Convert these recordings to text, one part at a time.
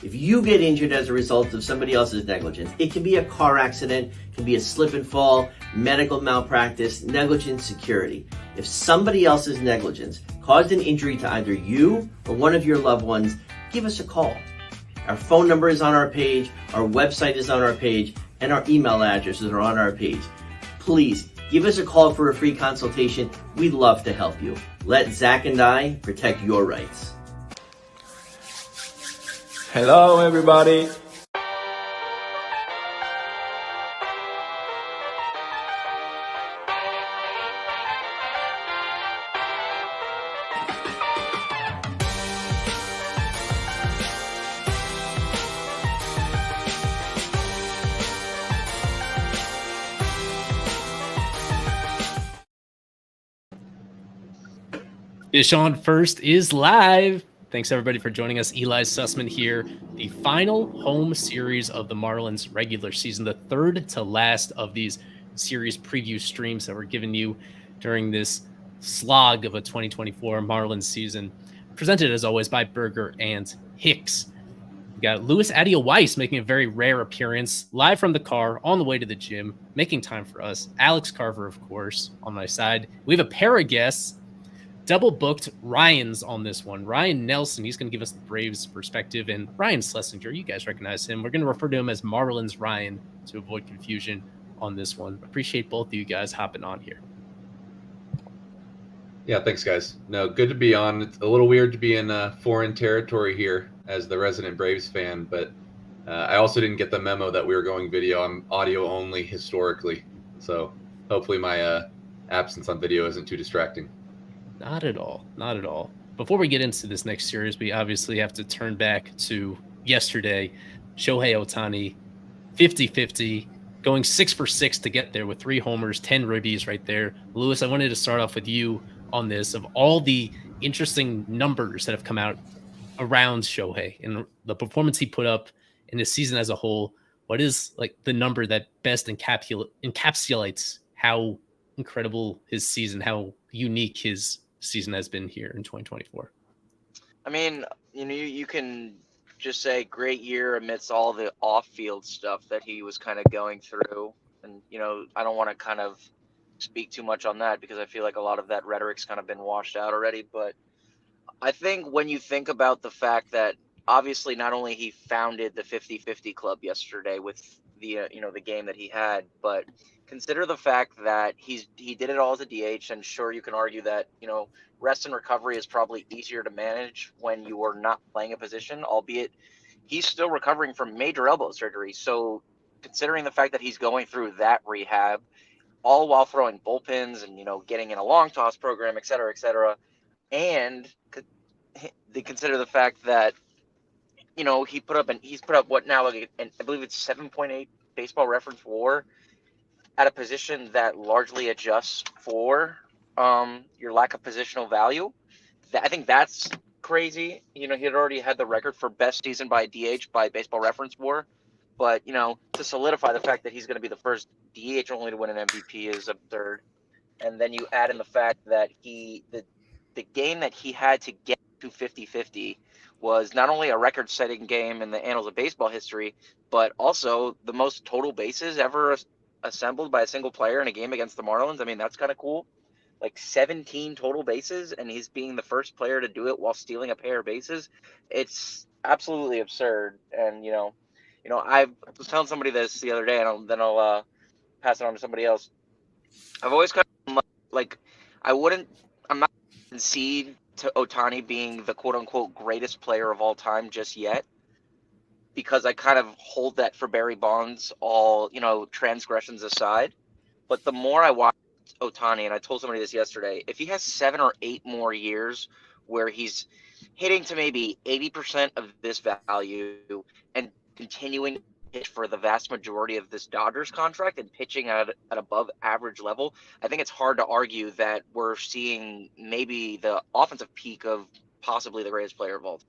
If you get injured as a result of somebody else's negligence, it can be a car accident, it can be a slip and fall, medical malpractice, negligent security. If somebody else's negligence caused an injury to either you or one of your loved ones, give us a call. Our phone number is on our page, our website is on our page, and our email addresses are on our page. Please give us a call for a free consultation. We'd love to help you. Let Zach and I protect your rights. Hello, everybody. Dish on First is live. Thanks everybody for joining us. Eli Sussman here. The final home series of the Marlins regular season, the third to last of these series preview streams that we're giving you during this slog of a 2024 Marlins season. Presented as always by Berger and Hicks. We got Louis Adia Weiss making a very rare appearance live from the car on the way to the gym, making time for us. Alex Carver, of course, on my side. We have a pair of guests. Double booked Ryan's on this one. Ryan Nelson, he's going to give us the Braves perspective, and Ryan Schlesinger, you guys recognize him. We're going to refer to him as Marlins Ryan to avoid confusion on this one. Appreciate both of you guys hopping on here. Yeah, thanks, guys. No, good to be on. It's a little weird to be in foreign territory here as the resident Braves fan, but I also didn't get the memo that we were going video. I'm audio only historically, so hopefully my absence on video isn't too distracting. Not at all. Not at all. Before we get into this next series, we obviously have to turn back to yesterday. Shohei Ohtani, 50-50, going 6 for 6 to get there with 3 homers, 10 ribbies right there. Louis, I wanted to start off with you on this. Of all the interesting numbers that have come out around Shohei and the performance he put up in the season as a whole, what is like the number that best encapsulates how incredible his season, how unique his season has been here in 2024? I mean, you can just say great year amidst all the off-field stuff that he was kind of going through. And, I don't want to kind of speak too much on that because I feel like a lot of that rhetoric's kind of been washed out already. But I think when you think about the fact that obviously not only he founded the 50-50 club yesterday with the, the game that he had, but consider the fact that he did it all as a DH, and sure, you can argue that, rest and recovery is probably easier to manage when you are not playing a position, albeit he's still recovering from major elbow surgery. So considering the fact that he's going through that rehab, all while throwing bullpens and, getting in a long toss program, et cetera, and they consider the fact that, he's put up what now, like, I believe it's 7.8 baseball reference WAR at a position that largely adjusts for your lack of positional value. I think that's crazy. He had already had the record for best season by DH by baseball reference WAR. But, to solidify the fact that he's going to be the first DH only to win an MVP is absurd. And then you add in the fact that the game that he had to get to 50-50 was not only a record-setting game in the annals of baseball history, but also the most total bases ever assembled by a single player in a game against the Marlins. I mean, that's kind of cool. Like 17 total bases, and he's being the first player to do it while stealing a pair of bases. It's absolutely absurd. And, I was telling somebody this the other day, and then I'll pass it on to somebody else. I've always kind of like, I'm not concede to Ohtani being the quote-unquote greatest player of all time just yet, because I kind of hold that for Barry Bonds, all, transgressions aside. But the more I watch Ohtani, and I told somebody this yesterday, if he has 7 or 8 more years where he's hitting to maybe 80% of this value and continuing to pitch for the vast majority of this Dodgers contract and pitching at above average level, I think it's hard to argue that we're seeing maybe the offensive peak of possibly the greatest player of all time.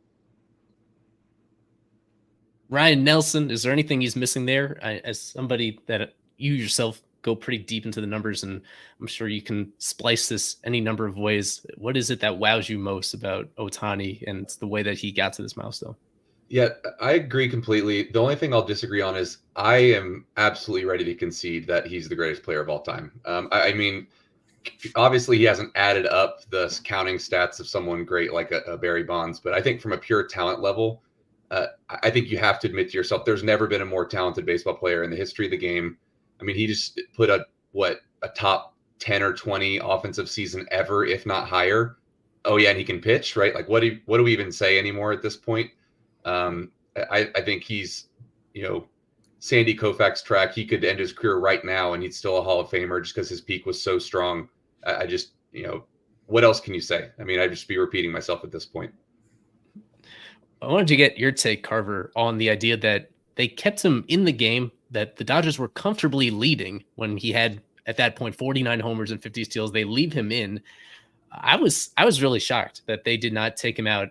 Ryan Nelson, is there anything he's missing there? As somebody that you yourself go pretty deep into the numbers, and I'm sure you can splice this any number of ways. What is it that wows you most about Ohtani and the way that he got to this milestone? Yeah, I agree completely. The only thing I'll disagree on is I am absolutely ready to concede that he's the greatest player of all time. I mean, obviously he hasn't added up the counting stats of someone great like a Barry Bonds, but I think from a pure talent level, I think you have to admit to yourself there's never been a more talented baseball player in the history of the game. I mean, he just put a top 10 or 20 offensive season ever, if not higher. Oh yeah, and he can pitch, right? Like what do we even say anymore at this point? I think he's, Sandy Koufax track. He could end his career right now, and he's still a Hall of Famer just because his peak was so strong. I just, what else can you say? I mean, I'd just be repeating myself at this point. I wanted to get your take, Carver, on the idea that they kept him in the game, that the Dodgers were comfortably leading when he had, at that point, 49 homers and 50 steals. They leave him in. I was really shocked that they did not take him out,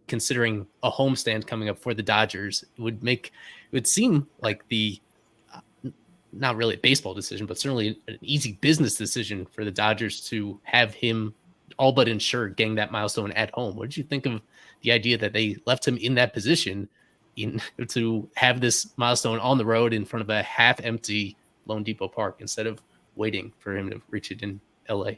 considering a homestand coming up for the Dodgers. It would seem like not really a baseball decision, but certainly an easy business decision for the Dodgers to have him all but ensure getting that milestone at home. What did you think of the idea that they left him in that position to have this milestone on the road in front of a half-empty Lone Depot Park instead of waiting for him to reach it in LA?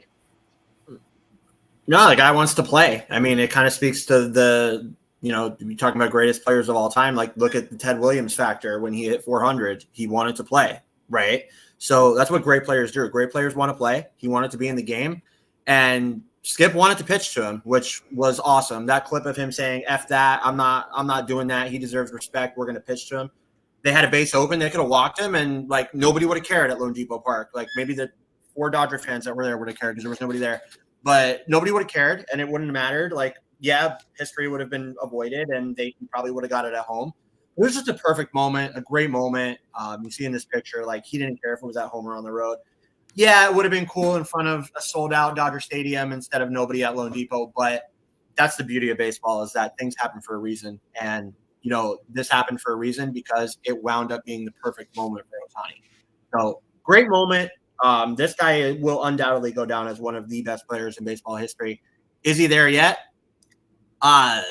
No, the guy wants to play. I mean, it kind of speaks to you're talking about greatest players of all time. Like, look at the Ted Williams factor. When he hit 400, he wanted to play, right? So that's what great players do. Great players want to play. He wanted to be in the game. And Skip wanted to pitch to him, which was awesome. That clip of him saying, F that, I'm not doing that. He deserves respect. We're going to pitch to him. They had a base open. They could have walked him, and, like, nobody would have cared at Lone Depot Park. Like, maybe the 4 Dodger fans that were there would have cared because there was nobody there. But nobody would have cared, and it wouldn't have mattered. Like, yeah, history would have been avoided, and they probably would have got it at home. It was just a perfect moment, a great moment. You see in this picture, like, he didn't care if it was at home or on the road. Yeah, it would have been cool in front of a sold-out Dodger Stadium instead of nobody at Lone Depot, but that's the beauty of baseball, is that things happen for a reason. And, this happened for a reason because it wound up being the perfect moment for Ohtani. So, great moment. This guy will undoubtedly go down as one of the best players in baseball history. Is he there yet? That's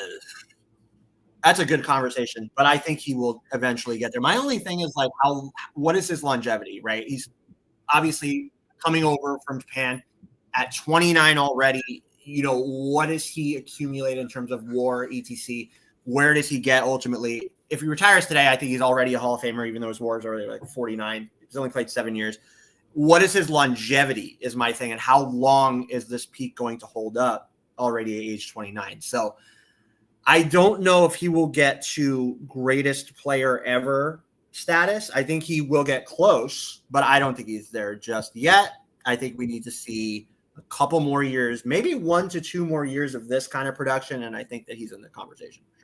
a good conversation, but I think he will eventually get there. My only thing is, like, what is his longevity, right? He's obviously coming over from Japan at 29 already. What does he accumulate in terms of WAR, etc.? Where does he get ultimately? If he retires today, I think he's already a Hall of Famer, even though his WAR is already like 49. He's only played 7 years. What is his longevity is my thing, and how long is this peak going to hold up already at age 29? So I don't know if he will get to greatest player ever status. I think he will get close, but I don't think he's there just yet. I think we need to see a couple more years, maybe 1 to 2 more years of this kind of production, and I think that he's in the conversation for sure.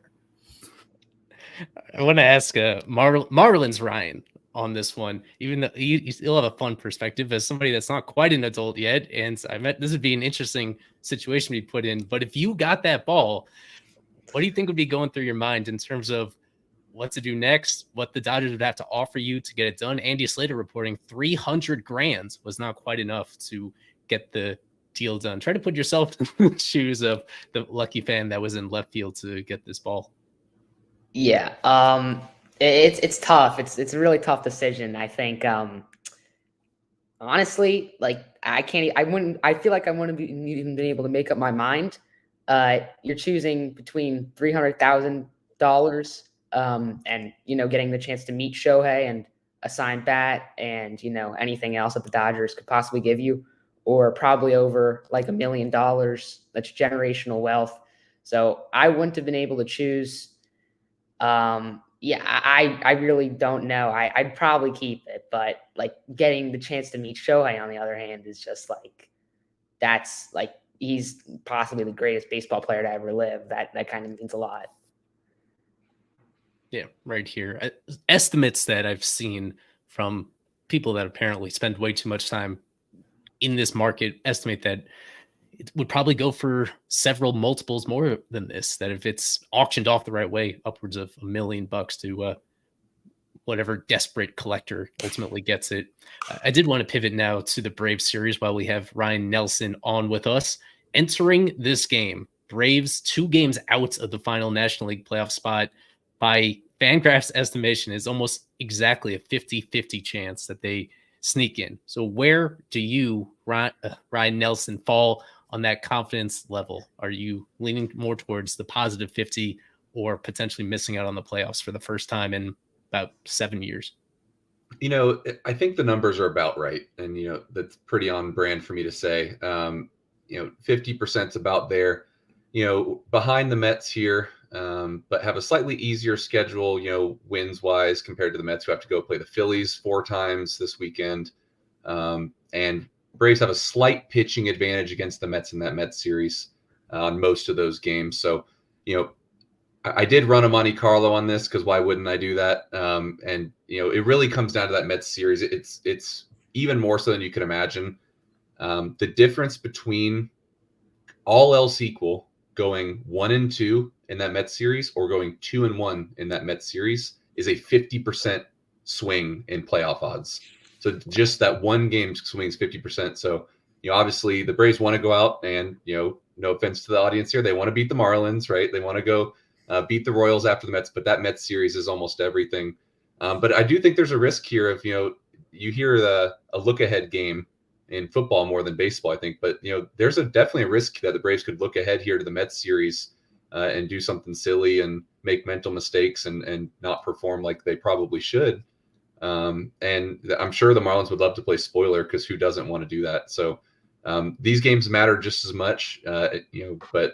I want to ask Marlins Ryan on this one, even though you still have a fun perspective as somebody that's not quite an adult yet. And I bet this would be an interesting situation to be put in. But if you got that ball, what do you think would be going through your mind in terms of what to do next, what the Dodgers would have to offer you to get it done? Andy Slater reporting $300,000 was not quite enough to get the deal done. Try to put yourself in the shoes of the lucky fan that was in left field to get this ball. Yeah. It's tough. It's a really tough decision. I think, honestly, like, I feel like I wouldn't even been able to make up my mind. You're choosing between $300,000, and, getting the chance to meet Shohei and a signed bat and, anything else that the Dodgers could possibly give you, or probably over like $1 million. That's generational wealth. So I wouldn't have been able to choose. I really don't know. I'd probably keep it, but, like, getting the chance to meet Shohei, on the other hand, is just like, that's like, he's possibly the greatest baseball player to ever live. That kind of means a lot. Yeah, right here. Estimates that I've seen from people that apparently spend way too much time in this market estimate that it would probably go for several multiples more than this, that if it's auctioned off the right way, upwards of $1 million to whatever desperate collector ultimately gets it. I did want to pivot now to the Braves series while we have Ryan Nelson on with us. Entering this game, Braves 2 games out of the final National League playoff spot by Fangraph's estimation, is almost exactly a 50-50 chance that they sneak in. So where do you, Ryan Nelson, fall on that confidence level? Are you leaning more towards the positive 50 or potentially missing out on the playoffs for the first time in about 7 years? I think the numbers are about right. And, that's pretty on brand for me to say. 50% is about there, behind the Mets here, but have a slightly easier schedule, wins wise compared to the Mets, who have to go play the Phillies 4 times this weekend. And Braves have a slight pitching advantage against the Mets in that Mets series on most of those games. So, I did run a Monte Carlo on this because why wouldn't I do that? And it really comes down to that Mets series. It's even more so than you could imagine. The difference between all else equal going 1-2 in that Mets series or going 2-1 in that Mets series is a 50% swing in playoff odds. So just that one game swings 50%. So, obviously the Braves want to go out and, no offense to the audience here, they want to beat the Marlins, right? They want to go beat the Royals after the Mets, but that Mets series is almost everything. But I do think there's a risk here of, you hear a look ahead game in football more than baseball, I think. But, there's definitely a risk that the Braves could look ahead here to the Mets series and do something silly and make mental mistakes and not perform like they probably should. And I'm sure the Marlins would love to play spoiler because who doesn't want to do that? So these games matter just as much, but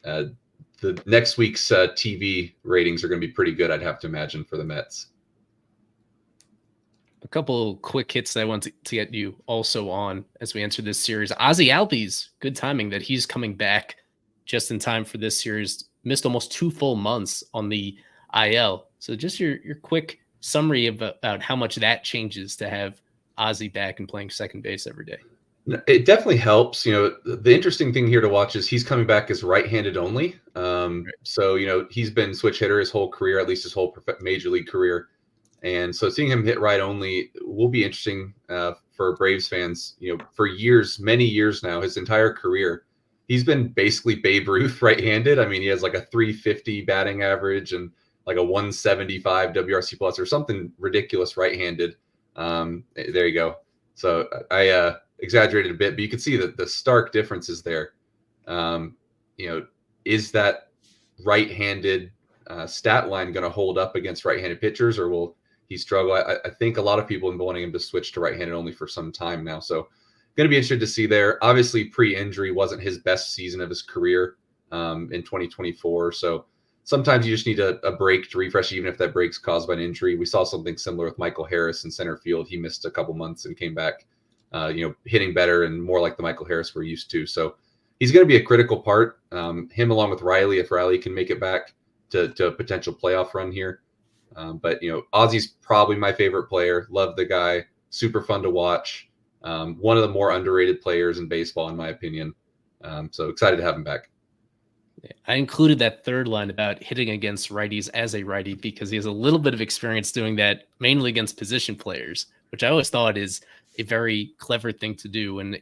the next week's TV ratings are going to be pretty good, I'd have to imagine, for the Mets. A couple quick hits that I want to get you also on as we enter this series. Ozzy Albies, good timing that he's coming back just in time for this series. Missed almost 2 full months on the IL. So just your quick summary about how much that changes to have Ozzy back and playing second base every day. It definitely helps. The interesting thing here to watch is he's coming back as right-handed only. So, he's been switch hitter his whole career, at least his whole major league career. And so seeing him hit right only will be interesting for Braves fans. For years, many years now, his entire career, he's been basically Babe Ruth right-handed. I mean, he has like a 350 batting average and like a 175 WRC plus or something ridiculous right-handed. There you go. So I exaggerated a bit, but you can see that the stark differences there. Is that right-handed stat line going to hold up against right-handed pitchers, or will he struggle? I think a lot of people have been wanting him to switch to right-handed only for some time now. So going to be interested to see there. Obviously, pre-injury wasn't his best season of his career in 2024. So sometimes you just need a break to refresh, even if that break's caused by an injury. We saw something similar with Michael Harris in center field. He missed a couple months and came back, hitting better and more like the Michael Harris we're used to. So he's going to be a critical part. Him along with Riley, if Riley can make it back to a potential playoff run here. But Ozzy's probably my favorite player. Love the guy. Super fun to watch. One of the more underrated players in baseball, in my opinion. So excited to have him back. I included that third line about hitting against righties as a righty because he has a little bit of experience doing that, mainly against position players, which I always thought is a very clever thing to do. And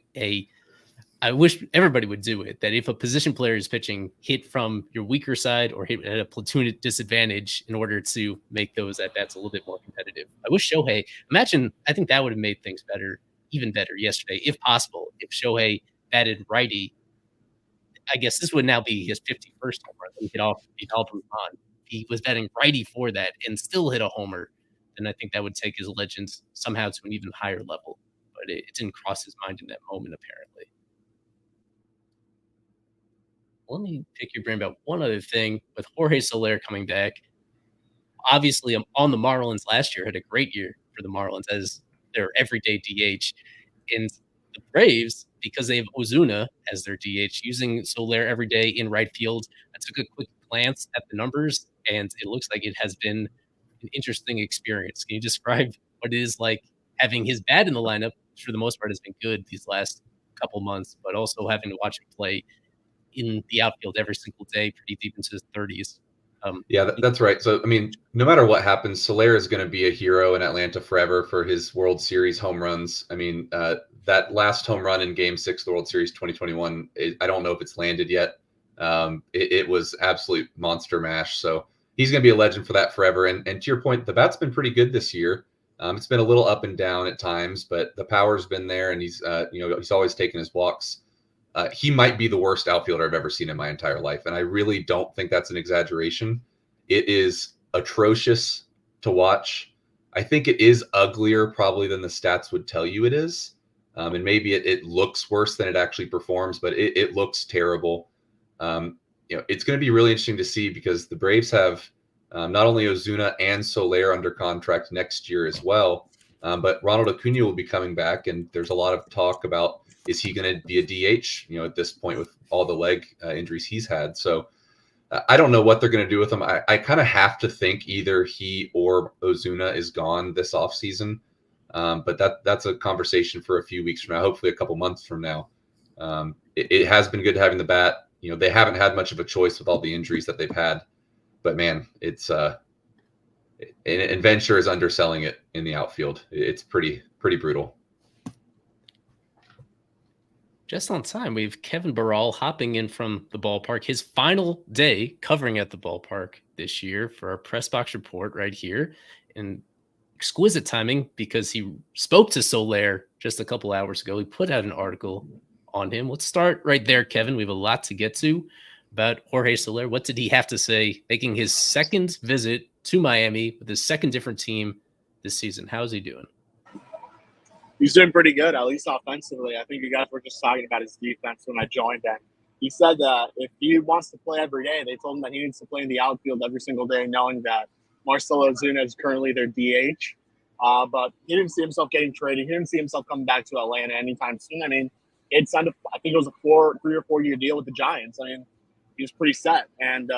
I wish everybody would do it, that if a position player is pitching, hit from your weaker side or hit at a platoon disadvantage in order to make those at-bats a little bit more competitive. I wish Shohei, I think that would have made things better, even better yesterday, if possible. If Shohei batted righty, I guess this would now be his 51st homer. He hit off If he was batting righty for that and still hit a homer, then I think that would take his legends somehow to an even higher level. But it didn't cross his mind in that moment, apparently. Let me pick your brain about one other thing with Jorge Soler coming back. Obviously, on the Marlins last year, had a great year for the Marlins as their everyday DH. And the Braves, because they have Ozuna as their DH, using Soler every day in right field. I took a quick glance at the numbers, and it looks like it has been an interesting experience. Can you describe what it is like having his bat in the lineup, which for the most part has been good these last couple months, but also having to watch him play in the outfield every single day, pretty deep into his 30s? Yeah, that's right. So, I mean, no matter what happens, Soler is going to be a hero in Atlanta forever for his World Series home runs. I mean, that last home run in Game 6 of the World Series 2021, I don't know if it's landed yet. It was absolute monster mash. So he's going to be a legend for that forever. And to your point, the bat's been pretty good this year. It's been a little up and down at times, but the power's been there, and he's he's always taken his walks. He might be the worst outfielder I've ever seen in my entire life, and I really don't think that's an exaggeration. It is atrocious to watch. I think it is uglier probably than the stats would tell you it is, and maybe it looks worse than it actually performs, but it looks terrible. It's going to be really interesting to see because the Braves have not only Ozuna and Soler under contract next year as well, but Ronald Acuna will be coming back, and there's a lot of talk about, is he going to be a DH, at this point with all the leg injuries he's had. So I don't know what they're going to do with him. I kind of have to think either he or Ozuna is gone this offseason. But that's a conversation for a few weeks from now, hopefully a couple months from now. It has been good having the bat. They haven't had much of a choice with all the injuries that they've had. But man, it's and Venture is underselling it in the outfield. It's pretty brutal. Just on time, we have Kevin Barral hopping in from the ballpark. His final day covering at the ballpark this year for our press box report right here. And exquisite timing because he spoke to Soler just a couple hours ago. He put out an article on him. Let's start right there, Kevin. We have a lot to get to about Jorge Soler. What did he have to say making his second visit to Miami with his second different team this season? How's he doing? He's doing pretty good, at least offensively. I think you guys were just talking about his defense when I joined, and he said that if he wants to play every day, they told him that he needs to play in the outfield every single day, knowing that Marcell Ozuna is currently their DH. But he didn't see himself getting traded. He didn't see himself coming back to Atlanta anytime soon. I mean, I think it was a 3 or 4 year deal with the Giants. I mean, he was pretty set, and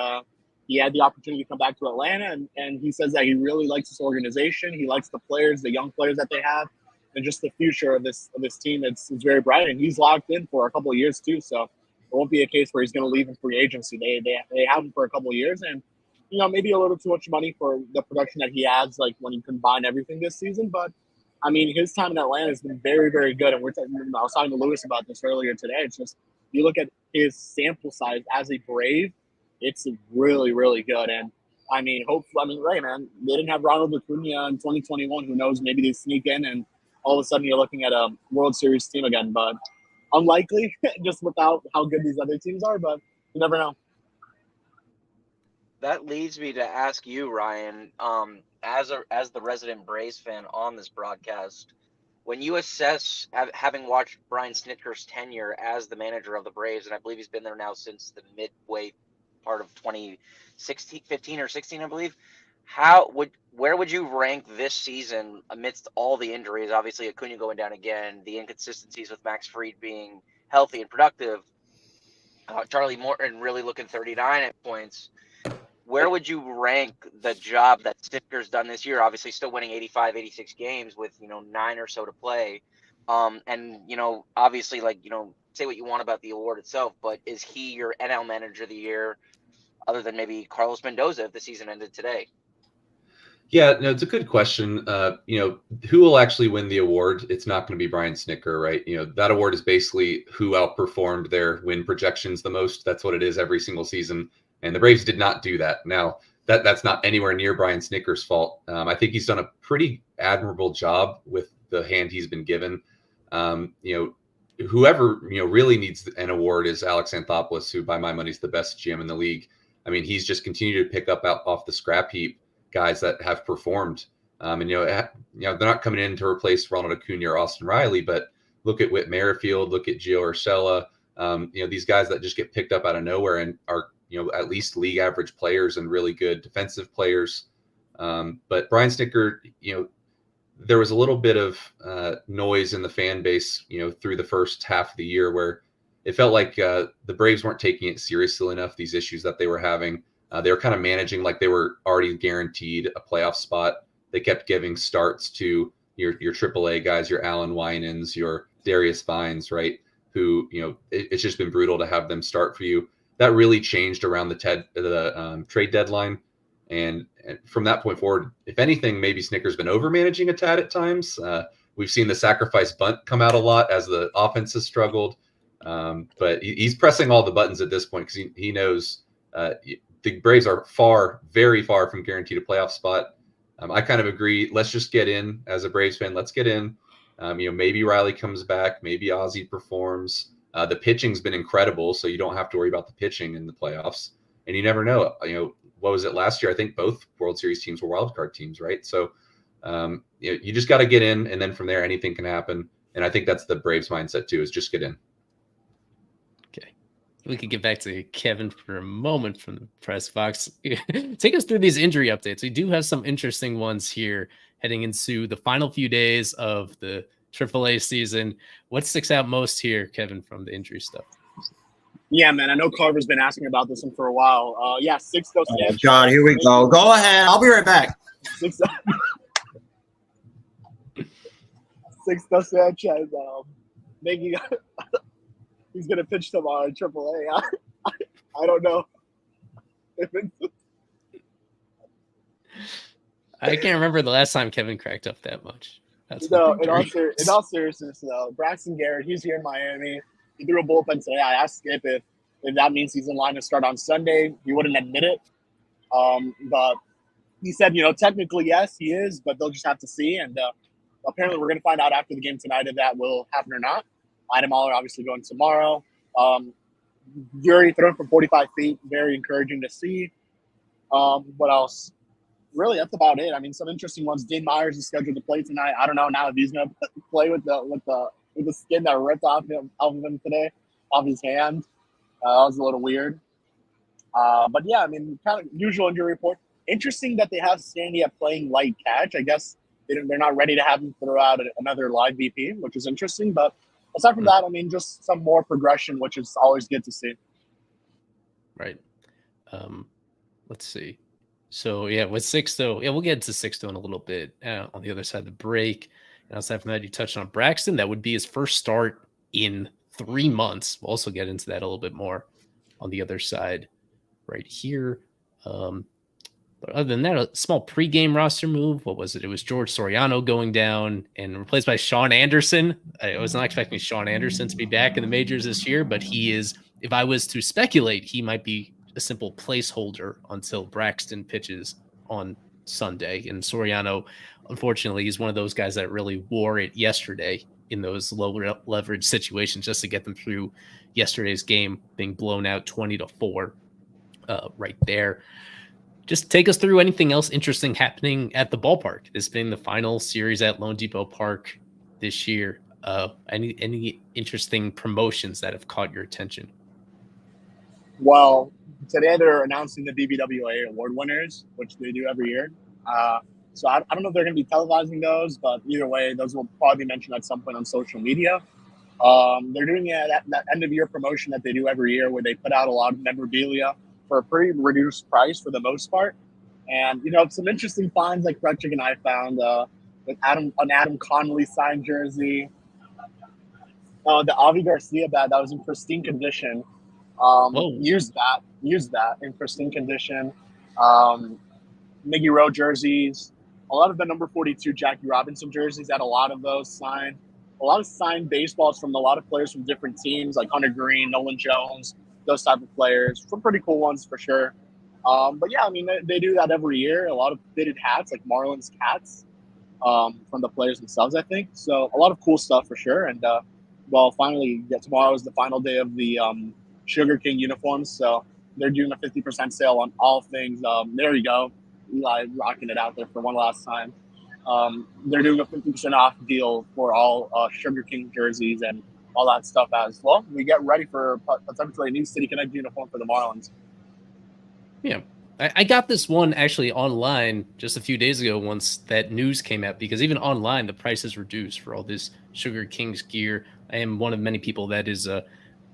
he had the opportunity to come back to Atlanta. And he says that he really likes this organization. He likes the players, the young players that they have, and just the future of this team. It's very bright, and he's locked in for a couple of years too. So it won't be a case where he's going to leave in free agency. They have him for a couple of years, and maybe a little too much money for the production that he adds, like when you combine everything this season. But I mean, his time in Atlanta has been very, very good. And I was talking to Lewis about this earlier today. It's just, you look at his sample size as a Brave, it's really, really good. And I mean, right, man, they didn't have Ronald Acuna in 2021. Who knows? Maybe they sneak in and all of a sudden you're looking at a World Series team again. But unlikely, just without how good these other teams are. But you never know. That leads me to ask you, Ryan, as the resident Braves fan on this broadcast, when you assess, having watched Brian Snitker's tenure as the manager of the Braves, and I believe he's been there now since the midway part of 2015 or 16, I believe, where would you rank this season amidst all the injuries? Obviously, Acuna going down again, the inconsistencies with Max Fried being healthy and productive, Charlie Morton really looking 39 at points. Where would you rank the job that Snitker's done this year? Obviously, still winning 85, 86 games with 9 or so to play, and obviously, say what you want about the award itself, but is he your NL Manager of the Year, other than maybe Carlos Mendoza if the season ended today? Yeah, no, it's a good question. Who will actually win the award? It's not going to be Brian Snitker, right? That award is basically who outperformed their win projections the most. That's what it is every single season. And the Braves did not do that. Now, that's not anywhere near Brian Snitker's fault. I think he's done a pretty admirable job with the hand he's been given. Whoever really needs an award is Alex Anthopoulos, who by my money is the best GM in the league. I mean, he's just continued to pick up off the scrap heap guys that have performed. They're not coming in to replace Ronald Acuna or Austin Riley, but look at Whit Merrifield, look at Gio Urshela. These guys that just get picked up out of nowhere and are at least league average players and really good defensive players. But Brian Snitker, there was a little bit of noise in the fan base, through the first half of the year where it felt like the Braves weren't taking it seriously enough, these issues that they were having. They were kind of managing like they were already guaranteed a playoff spot. They kept giving starts to your AAA guys, your Alan Winans, your Darius Vines, right? Who, it's just been brutal to have them start for you. That really changed around the trade deadline. And from that point forward, if anything, maybe Snitker's been over-managing a tad at times. We've seen the sacrifice bunt come out a lot as the offense has struggled. But he's pressing all the buttons at this point because he knows the Braves are very far from guaranteed a playoff spot. I kind of agree. Let's just get in as a Braves fan. Let's get in. Maybe Riley comes back. Maybe Ozzie performs. The pitching's been incredible, so you don't have to worry about the pitching in the playoffs. And you never know. What was it last year? I think both World Series teams were wild card teams, right? So you just got to get in, and then from there, anything can happen. And I think that's the Braves mindset too, is just get in. Okay. We could get back to Kevin for a moment from the press box. Take us through these injury updates. We do have some interesting ones here heading into the final few days of the AAA season. What sticks out most here, Kevin, from the injury stuff? Yeah, man. I know Carver's been asking about this one for a while. Sixto Sanchez. Oh, God, here we go. Go ahead. I'll be right back. Sixto Sanchez making he's going to pitch tomorrow in AAA. I don't know. I can't remember the last time Kevin cracked up that much. In all seriousness, though, Braxton Garrett, he's here in Miami. He threw a bullpen today. I asked Skip if that means he's in line to start on Sunday. He wouldn't admit it. But he said, technically, yes, he is, but they'll just have to see. And apparently we're going to find out after the game tonight if that will happen or not. Adam Mahler obviously going tomorrow. Yuri throwing from 45 feet, very encouraging to see. What else? Really, that's about it. I mean, some interesting ones. Dean Myers is scheduled to play tonight. I don't know now if he's going to play with the skin that ripped off of him today, off his hand. That was a little weird. But yeah, I mean, kind of usual injury report. Interesting that they have Sandy at playing light catch. I guess they're not ready to have him throw out another live VP, which is interesting. But aside from that, I mean, just some more progression, which is always good to see. Right. Let's see. So, yeah, with Sixto, we'll get into Sixto in a little bit on the other side of the break. And aside from that, you touched on Braxton. That would be his first start in 3 months. We'll also get into that a little bit more on the other side right here. But other than that, a small pregame roster move. What was it? It was George Soriano going down and replaced by Sean Anderson. I was not expecting Sean Anderson to be back in the majors this year, but he is, if I was to speculate, he might be a simple placeholder until Braxton pitches on Sunday. And Soriano, unfortunately, he's one of those guys that really wore it yesterday in those low leverage situations just to get them through yesterday's game, being blown out 20-4 right there. Just take us through anything else interesting happening at the ballpark. This being the final series at Lone Depot Park this year. Any interesting promotions that have caught your attention? Well, today they're announcing the BBWA award winners, which they do every year. So I don't know if they're going to be televising those, but either way, those will probably be mentioned at some point on social media. They're doing that end of year promotion that they do every year where they put out a lot of memorabilia for a pretty reduced price for the most part. And, some interesting finds like Fretchik and I found with an Adam Connolly signed jersey. The Avi Garcia bat that was in pristine condition. Used that in pristine condition. Miggy Rowe jerseys. A lot of the number 42 Jackie Robinson jerseys had a lot of those signed. A lot of signed baseballs from a lot of players from different teams like Hunter Green, Nolan Jones, those type of players. Some pretty cool ones for sure. But yeah, I mean, they do that every year. A lot of fitted hats like Marlins hats from the players themselves, I think. So a lot of cool stuff for sure. And finally, tomorrow is the final day of the Sugar King uniforms. So they're doing a 50% sale on all things. There you go. Eli rocking it out there for one last time. They're doing a 50% off deal for all Sugar King jerseys and all that stuff as well. We get ready for potentially a new City Connect uniform for the Marlins. Yeah. I got this one actually online just a few days ago once that news came out, because even online, the price is reduced for all this Sugar Kings gear. I am one of many people that is a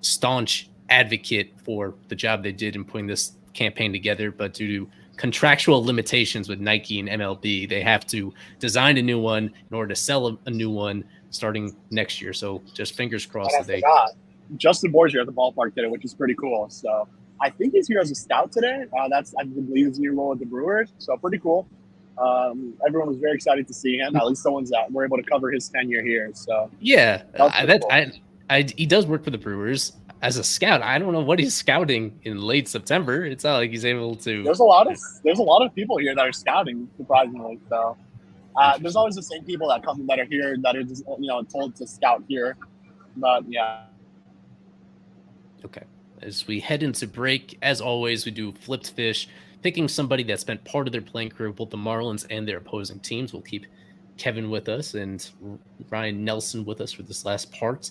staunch advocate for the job they did in putting this campaign together, but due to contractual limitations with Nike and MLB, they have to design a new one in order to sell a new one starting next year. So just fingers crossed that they. Justin Borgia at the ballpark today, which is pretty cool. So I think he's here as a scout today. I believe his new role with the Brewers. So pretty cool. Everyone was very excited to see him. At least the ones that were able to cover his tenure here. So yeah, he does work for the Brewers. as a scout, I don't know what he's scouting in late September. It's not like he's able to. There's a lot of people here that are scouting, surprisingly. So there's always the same people that are here that are just, told to scout here. But yeah. Okay. As we head into break, as always, we do flipped fish, picking somebody that spent part of their playing career with both the Marlins and their opposing teams. We'll keep Kevin with us and Ryan Nelson with us for this last part.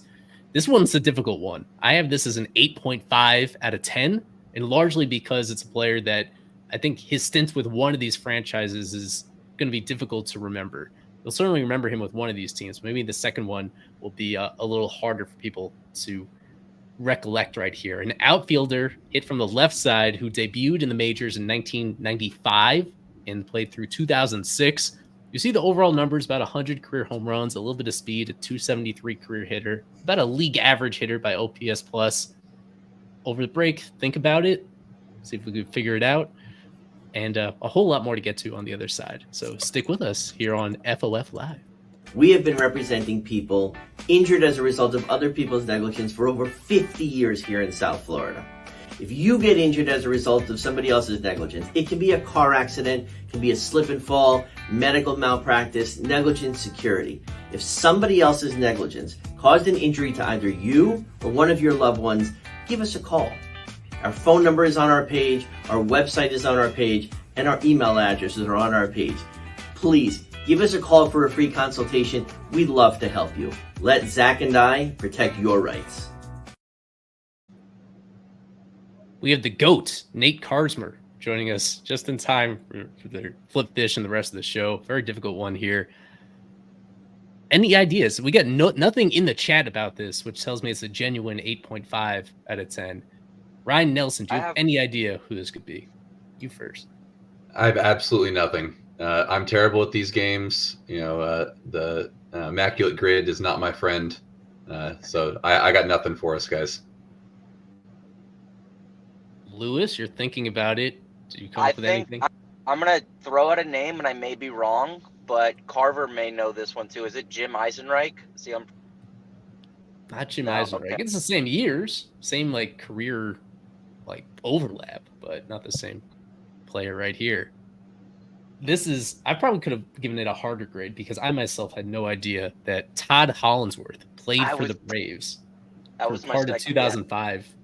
This one's a difficult one. I have this as an 8.5 out of 10, and largely because it's a player that I think his stint with one of these franchises is going to be difficult to remember. You'll certainly remember him with one of these teams. Maybe the second one will be a little harder for people to recollect right here. An outfielder hit from the left side who debuted in the majors in 1995 and played through 2006. You see the overall numbers, about 100 career home runs, a little bit of speed, a 273 career hitter, about a league average hitter by OPS plus. Over the break, think about it, see if we could figure it out, and a whole lot more to get to on the other side. So stick with us here on FOF Live. We have been representing people injured as a result of other people's negligence for over 50 years here in South Florida. If you get injured as a result of somebody else's negligence, it can be a car accident, it can be a slip and fall, medical malpractice, negligent security. If somebody else's negligence caused an injury to either you or one of your loved ones, give us a call. Our phone number is on our page, our website is on our page, and our email addresses are on our page. Please give us a call for a free consultation. We'd love to help you. Let Zach and I protect your rights. We have the GOAT, Nate Karsmer, joining us just in time for the flip fish and the rest of the show. Very difficult one here. Any ideas? We got nothing in the chat about this, which tells me it's a genuine 8.5 out of 10. Ryan Nelson, do you have any idea who this could be? You first. I have absolutely nothing. I'm terrible at these games. The immaculate grid is not my friend. So I got nothing for us, guys. Lewis, you're thinking about it. Do you come up with anything? I'm going to throw out a name, and I may be wrong, but Carver may know this one too. Is it Jim Eisenreich? Not Jim Eisenreich. Okay. It's the same years, same career overlap, but not the same player right here. I probably could have given it a harder grade because I myself had no idea that Todd Hollinsworth played for the Braves for part of 2005.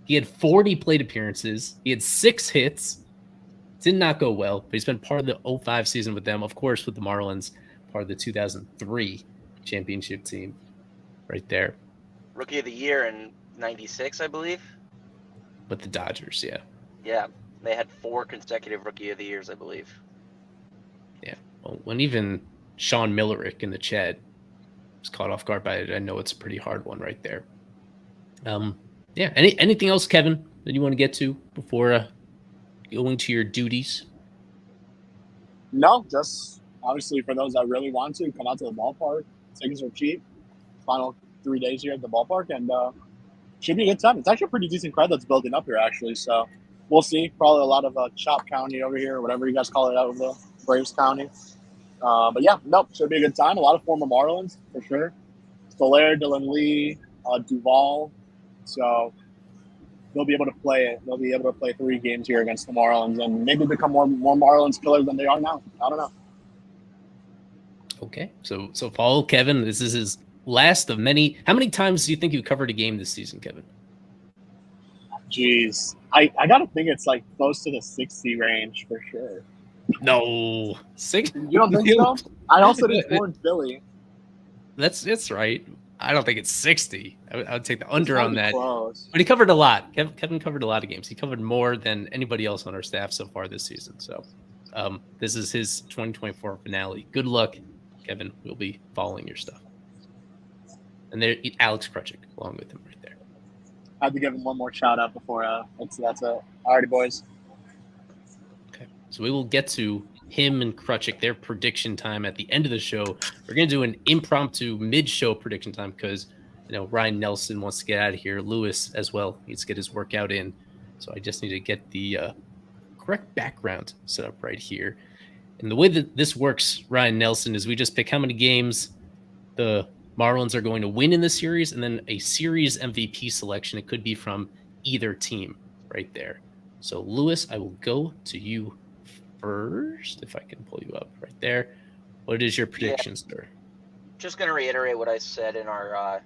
He had 40 plate appearances. He had 6 hits. Did not go well, but he's been part of the 2005 season with them, of course, with the Marlins, part of the 2003 championship team right there. Rookie of the Year in 96, I believe. With the Dodgers, yeah. Yeah, they had 4 consecutive Rookie of the Years, I believe. Yeah, well, when even Sean Millerick in the chat was caught off guard by it, I know it's a pretty hard one right there. Yeah, anything else, Kevin, that you want to get to before going to your duties? No, just obviously for those that really want to come out to the ballpark. Tickets are cheap. Final 3 days here at the ballpark, and should be a good time. It's actually a pretty decent crowd that's building up here, actually. So we'll see. Probably a lot of Chop County over here, or whatever you guys call it out of the Braves County. But yeah, should be a good time. A lot of former Marlins for sure. Soler, Dylan Lee, Duvall. So they'll be able to play it. They'll be able to play 3 games here against the Marlins and maybe become more Marlins killers than they are now. I don't know. Okay, so follow Kevin. This is his last of many. How many times do you think you covered a game this season, Kevin? Jeez, I gotta think it's close to the 60 range for sure. No, 60. You don't think so? I also did 4 in Philly. That's right. I don't think it's 60. I would take the under on that. Close. But he covered a lot. Kevin covered a lot of games. He covered more than anybody else on our staff so far this season. So this is his 2024 finale. Good luck, Kevin. We'll be following your stuff. And there, Alex Krutchik along with him right there. I had to give him one more shout out before that's it. Alrighty, boys. Okay. So we will get to him and Krutchik, their prediction time at the end of the show. We're going to do an impromptu mid-show prediction time because, Ryan Nelson wants to get out of here. Lewis as well needs to get his workout in. So I just need to get the correct background set up right here. And the way that this works, Ryan Nelson, is we just pick how many games the Marlins are going to win in the series, and then a series MVP selection. It could be from either team right there. So, Lewis, I will go to you first, if I can pull you up right there. What is your prediction, sir? Just going to reiterate what I said in our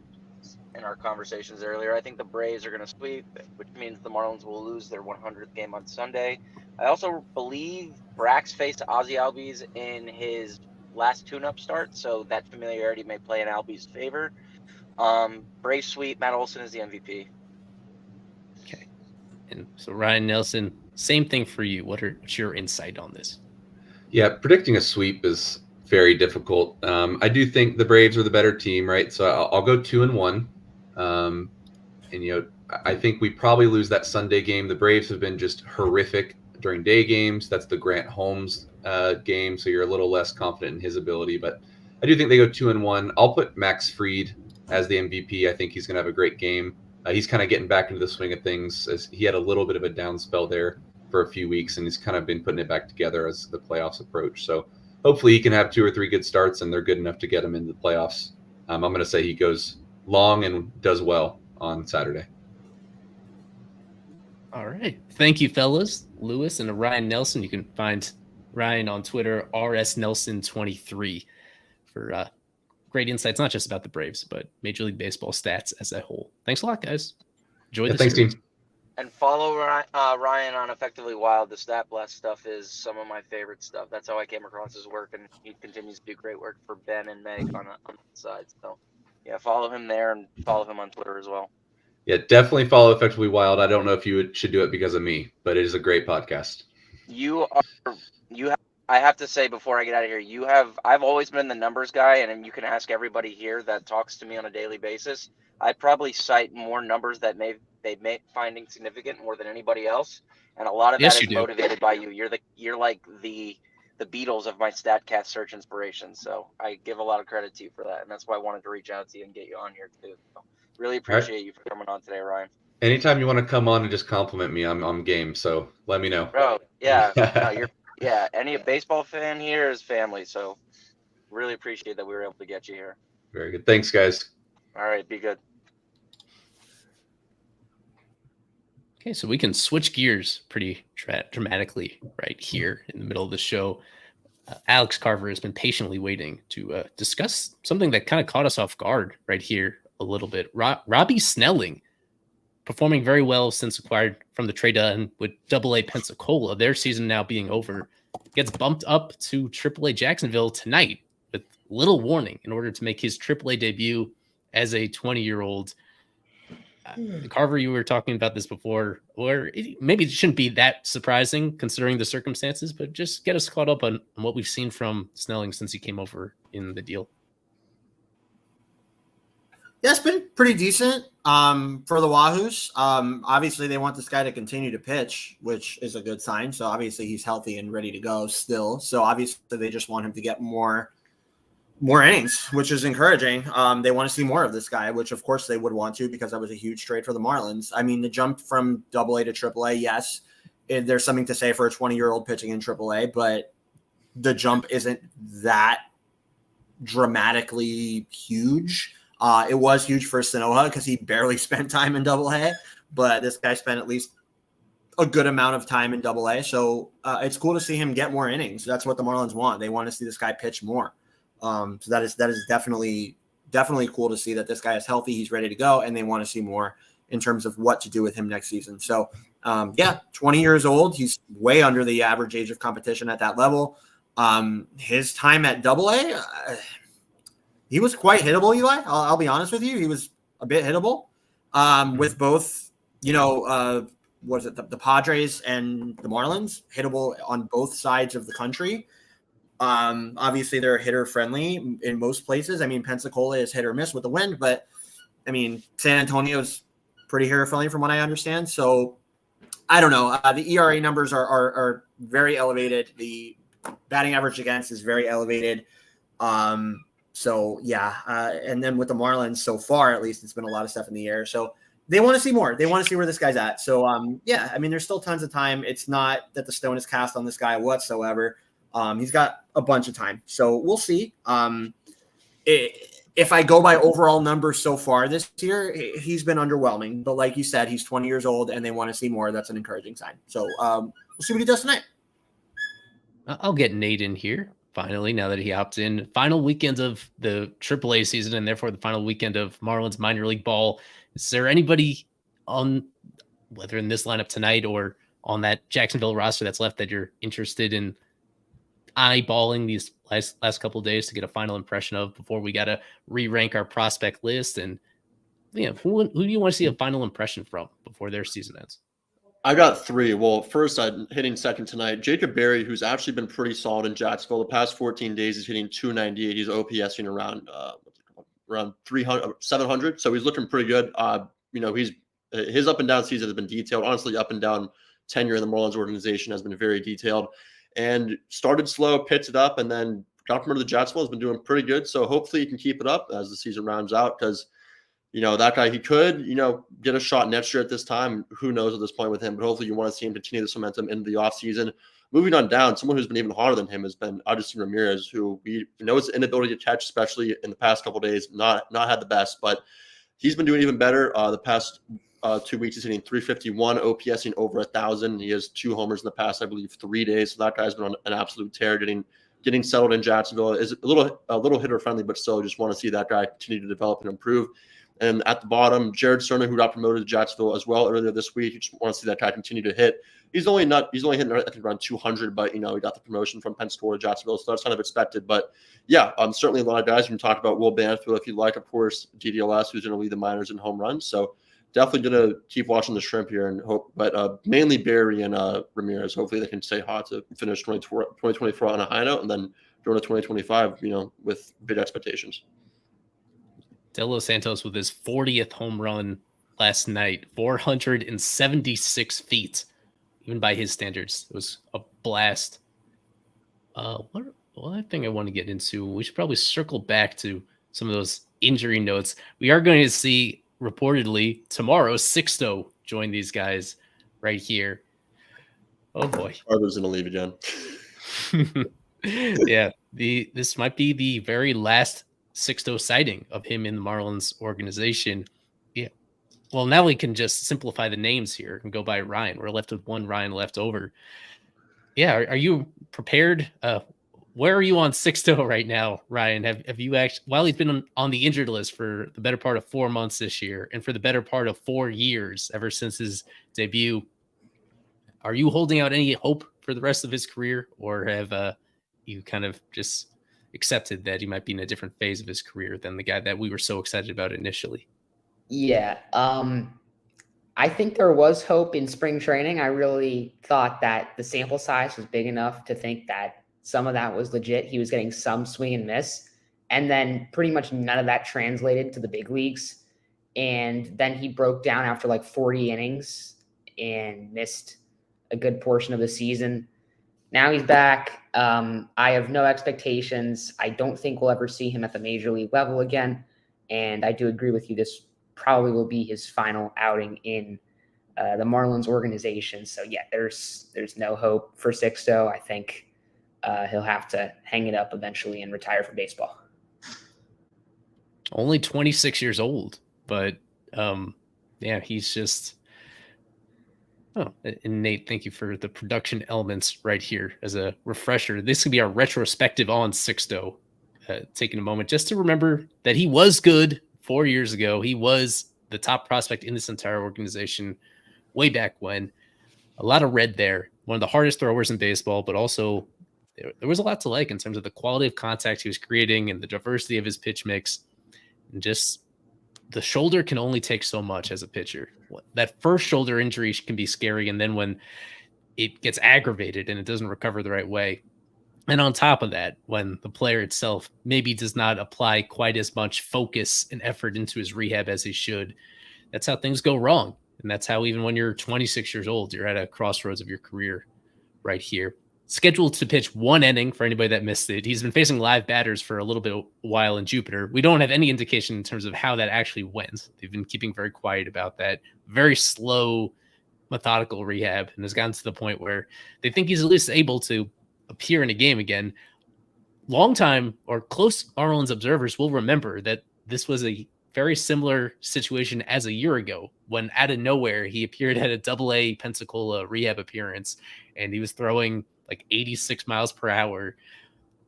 conversations earlier. I think the Braves are going to sweep, which means the Marlins will lose their 100th game on Sunday. I also believe Brax faced Ozzie Albies in his last tune-up start, so that familiarity may play in Albies' favor. Braves sweep. Matt Olson is the MVP. Okay. And so Ryan Nelson, same thing for you. What's your insight on this? Yeah, predicting a sweep is very difficult. I do think the Braves are the better team, right? So I'll go 2-1. And I think we probably lose that Sunday game. The Braves have been just horrific during day games. That's the Grant Holmes game, so you're a little less confident in his ability. But I do think they go 2-1. I'll put Max Fried as the MVP. I think he's going to have a great game. He's kind of getting back into the swing of things, as he had a little bit of a down spell there for a few weeks, and he's kind of been putting it back together as the playoffs approach. So hopefully he can have 2 or 3 good starts, and they're good enough to get him into the playoffs. I'm going to say he goes long and does well on Saturday. All right. Thank you, fellas. Lewis and Ryan Nelson. You can find Ryan on Twitter, RSNelson23, for great insights, not just about the Braves, but Major League Baseball stats as a whole. Thanks a lot, guys. Enjoy the Thanks, series. team. And follow Ryan on Effectively Wild. The Stat Blast stuff is some of my favorite stuff. That's how I came across his work, and he continues to do great work for Ben and Meg on the side. So, yeah, follow him there and follow him on Twitter as well. Yeah, definitely follow Effectively Wild. I don't know if you should do it because of me, but it is a great podcast. I have to say before I get out of here, I've always been the numbers guy, and you can ask everybody here that talks to me on a daily basis. I'd probably cite more numbers that they may finding significant more than anybody else, and a lot of that is motivated by you. You're like the Beatles of my StatCast search inspiration. So I give a lot of credit to you for that, and that's why I wanted to reach out to you and get you on here too. So really appreciate you for coming on today, Ryan. Anytime you want to come on and just compliment me, I'm game. So let me know. Bro, yeah, no, any baseball fan here is family. So really appreciate that we were able to get you here. Very good. Thanks, guys. All right, be good. Okay, so we can switch gears pretty dramatically right here in the middle of the show. Alex Carver has been patiently waiting to discuss something that kind of caught us off guard right here a little bit. Robbie Snelling, performing very well since acquired from the trade done with AA Pensacola. Their season now being over, gets bumped up to AAA Jacksonville tonight with little warning in order to make his AAA debut as a 20-year-old. Carver, you were talking about this before, or maybe it shouldn't be that surprising considering the circumstances, but just get us caught up on what we've seen from Snelling since he came over in the deal. Yeah, it's been pretty decent for the Wahoos. Obviously, they want this guy to continue to pitch, which is a good sign. So obviously, he's healthy and ready to go still. So obviously, they just want him to get more innings, which is encouraging. They want to see more of this guy, which of course they would want to, because that was a huge trade for the Marlins. I mean, the jump from AA to AAA, yes, there's something to say for a 20-year-old pitching in AAA, but the jump isn't that dramatically huge. It was huge for Sanoja because he barely spent time in AA, but this guy spent at least a good amount of time in AA. So it's cool to see him get more innings. That's what the Marlins want. They want to see this guy pitch more. So that is definitely cool to see that this guy is healthy. He's ready to go, and they want to see more in terms of what to do with him next season. So 20 years old. He's way under the average age of competition at that level. His time at AA, he was quite hittable, Eli. I'll be honest with you. He was a bit hittable with both, the Padres and the Marlins, hittable on both sides of the country. Obviously, they're hitter friendly in most places. I mean, Pensacola is hit or miss with the wind, but I mean, San Antonio's pretty hitter friendly from what I understand. So I don't know. The ERA numbers are very elevated. The batting average against is very elevated. And then with the Marlins so far, at least, it's been a lot of stuff in the air. So they want to see more. They want to see where this guy's at. So, I mean, there's still tons of time. It's not that the stone is cast on this guy whatsoever. He's got a bunch of time. So we'll see. if I go by overall numbers so far this year, he's been underwhelming. But like you said, he's 20 years old and they want to see more. That's an encouraging sign. So we'll see what he does tonight. I'll get Nate in here finally, now that he opted in. Final weekend of the AAA season and therefore the final weekend of Marlins minor league ball. Is there anybody on, whether in this lineup tonight or on that Jacksonville roster that's left, that you're interested in eyeballing these last couple of days to get a final impression of before we got to re-rank our prospect list? And who do you want to see a final impression from before their season ends? I got 3. Well, first, I'm hitting second tonight. Jacob Berry, who's actually been pretty solid in Jacksonville. The past 14 days, he's hitting 298. He's OPSing around 300, 700. So he's looking pretty good. He's his up and down season has been detailed. Honestly, up and down tenure in the Marlins organization has been very detailed. And started slow, picked it up, and then got promoted to Jacksonville. Has been doing pretty good. So hopefully he can keep it up as the season rounds out, because that guy, he could, get a shot next year at this time. Who knows at this point with him, but hopefully you want to see him continue this momentum into the offseason. Moving on down, someone who's been even hotter than him has been Addison Ramirez, who we know his inability to catch, especially in the past couple of days, not had the best, but he's been doing even better. The past 2 weeks, he's hitting 351, OPSing over 1,000. He has 2 homers in the past, I believe, 3 days. So that guy's been on an absolute tear, getting settled in Jacksonville. Is a little hitter friendly, but still just want to see that guy continue to develop and improve. And at the bottom, Jared Cerner, who got promoted to Jacksonville as well earlier this week. You just want to see that guy continue to hit. He's only hitting, I think, around 200, but he got the promotion from Pensacola to Jacksonville, so that's kind of expected. But yeah, certainly a lot of guys. You can talk about Will Banfield if you like, of course, DDLS, who's going to lead the minors in home runs. So definitely going to keep watching the shrimp here and hope, but mainly Barry and Ramirez. Hopefully they can stay hot to finish 2024 on a high note, and then go into 2025, with big expectations. De Los Santos with his 40th home run last night, 476 feet, even by his standards. It was a blast. One thing I want to get into, we should probably circle back to some of those injury notes. We are going to see, reportedly, tomorrow, Sixto join these guys right here. Oh, boy. Arthur's going to leave again. Yeah, this might be the very last Sixto sighting of him in the Marlins organization. Yeah. Well, now we can just simplify the names here and go by Ryan. We're left with one Ryan left over. Yeah. Are you prepared? Where are you on Sixto right now, Ryan? Have you actually, while he's been on the injured list for the better part of 4 months this year, and for the better part of 4 years, ever since his debut, are you holding out any hope for the rest of his career, or have you kind of just accepted that he might be in a different phase of his career than the guy that we were so excited about initially? Yeah. I think there was hope in spring training. I really thought that the sample size was big enough to think that some of that was legit. He was getting some swing and miss, and then pretty much none of that translated to the big leagues. And then he broke down after like 40 innings and missed a good portion of the season. Now he's back. I have no expectations. I don't think we'll ever see him at the major league level again. And I do agree with you. This probably will be his final outing in the Marlins organization. So yeah, there's no hope for Sixto. I think he'll have to hang it up eventually and retire from baseball. Only 26 years old, but yeah, he's just. Oh, and Nate, thank you for the production elements right here as a refresher. This could be our retrospective on Sixto, taking a moment just to remember that he was good 4 years ago. He was the top prospect in this entire organization way back when. A lot of red there. One of the hardest throwers in baseball, but also there was a lot to like in terms of the quality of contact he was creating and the diversity of his pitch mix. And just the shoulder can only take so much as a pitcher. That first shoulder injury can be scary, and then when it gets aggravated and it doesn't recover the right way, and on top of that, when the player itself maybe does not apply quite as much focus and effort into his rehab as he should, that's how things go wrong. And that's how, even when you're 26 years old, you're at a crossroads of your career right here. Scheduled to pitch 1 inning for anybody that missed it. He's been facing live batters for a little bit while in Jupiter. We don't have any indication in terms of how that actually went. They've been keeping very quiet about that. Very slow, methodical rehab, and has gotten to the point where they think he's at least able to appear in a game again. Long time or close Marlins observers will remember that this was a very similar situation as a year ago when out of nowhere he appeared at a Double-A Pensacola rehab appearance and he was throwing like 86 miles per hour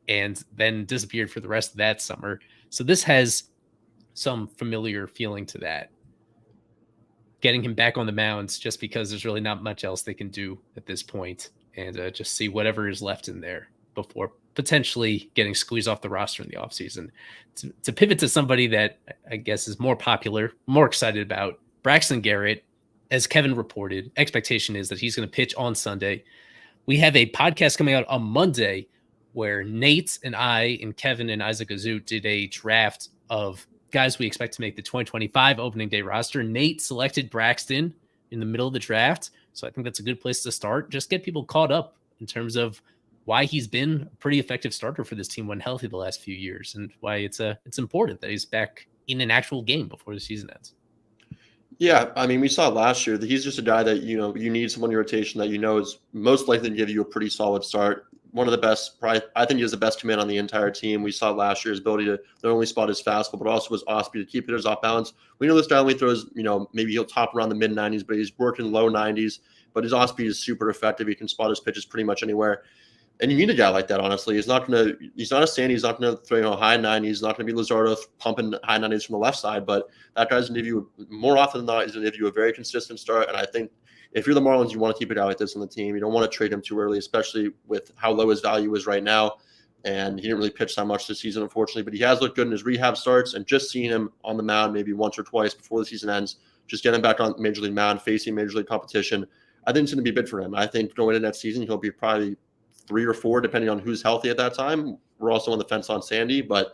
and then disappeared for the rest of that summer. So this has some familiar feeling to that. Getting him back on the mounds just because there's really not much else they can do at this point, and just see whatever is left in there before potentially getting squeezed off the roster in the offseason. To pivot to somebody that I guess is more popular, more excited about, Braxton Garrett, as Kevin reported, expectation is that he's going to pitch on Sunday. We have a podcast coming out on Monday where Nate and I and Kevin and Isaac Azut did a draft of guys we expect to make the 2025 opening day roster. Nate selected Braxton in the middle of the draft. So I think that's a good place to start. Just get people caught up in terms of why he's been a pretty effective starter for this team when healthy the last few years, and why it's important that he's back in an actual game before the season ends. Yeah, I mean, we saw last year that he's just a guy that, you know, you need someone in your rotation that you know is most likely to give you a pretty solid start. One of the best, probably, I think he has the best command on the entire team. We saw last year his ability to not only spot his fastball, but also his off speed to keep hitters off balance. We know this guy only throws, you know, maybe he'll top around the mid 90s, but he's working low 90s. But his off speed is super effective. He can spot his pitches pretty much anywhere. And you need a guy like that, honestly. He's not a Sandy. He's not going to throw, you know, high 90s. He's not going to be Luzardo pumping high 90s from the left side. But that guy's going to give you, more often than not, he's going to give you a very consistent start. And I think if you're the Marlins, you want to keep a guy like this on the team. You don't want to trade him too early, especially with how low his value is right now. And he didn't really pitch that much this season, unfortunately. But he has looked good in his rehab starts. And just seeing him on the mound maybe once or twice before the season ends, just getting back on Major League mound, facing Major League competition, I think it's going to be big for him. I think going into next season, he'll be probably 3 or 4, depending on who's healthy at that time. We're also on the fence on Sandy, but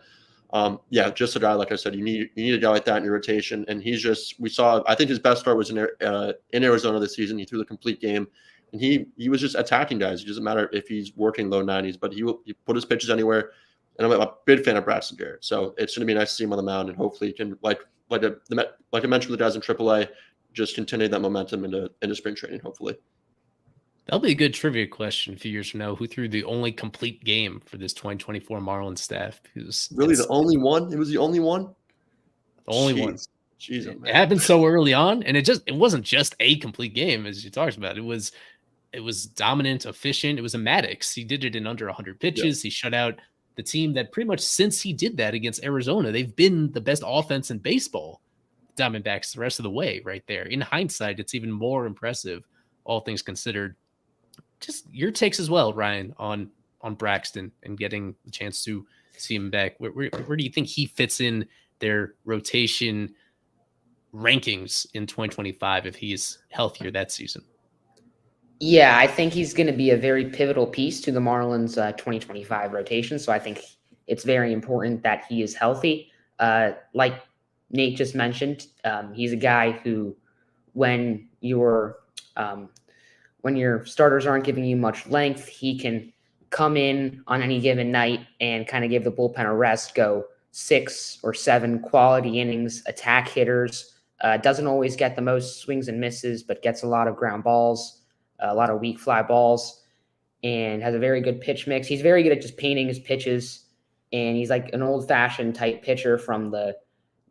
yeah, just a guy, like I said, you need a guy like that in your rotation. And he's just, we saw, I think his best start was in Arizona this season. He threw the complete game, and he was just attacking guys. It doesn't matter if he's working low 90s, but he put his pitches anywhere. And I'm a big fan of Braxton Garrett, so it's going to be nice to see him on the mound, and hopefully he can, like I mentioned with the guys in AAA, just continue that momentum into spring training, hopefully. That'll be a good trivia question a few years from now. Who threw the only complete game for this 2024 Marlins staff? Really, the only one? It was the only one? The only one. Jeez, it happened so early on, and it wasn't just a complete game, as you talked about. It was dominant, efficient. It was a Maddox. He did it in under 100 pitches. Yeah. He shut out the team that pretty much since he did that against Arizona, they've been the best offense in baseball. Diamondbacks the rest of the way right there. In hindsight, it's even more impressive, all things considered. Just your takes as well, Ryan, on Braxton and getting the chance to see him back. Where do you think he fits in their rotation rankings in 2025 if he's healthier that season? Yeah, I think he's going to be a very pivotal piece to the Marlins 2025 rotation. So I think it's very important that he is healthy. Like Nate just mentioned, he's a guy who, when your starters aren't giving you much length, he can come in on any given night and kind of give the bullpen a rest, go 6 or 7 quality innings, attack hitters, doesn't always get the most swings and misses, but gets a lot of ground balls, a lot of weak fly balls, and has a very good pitch mix. He's very good at just painting his pitches, and he's like an old-fashioned type pitcher from the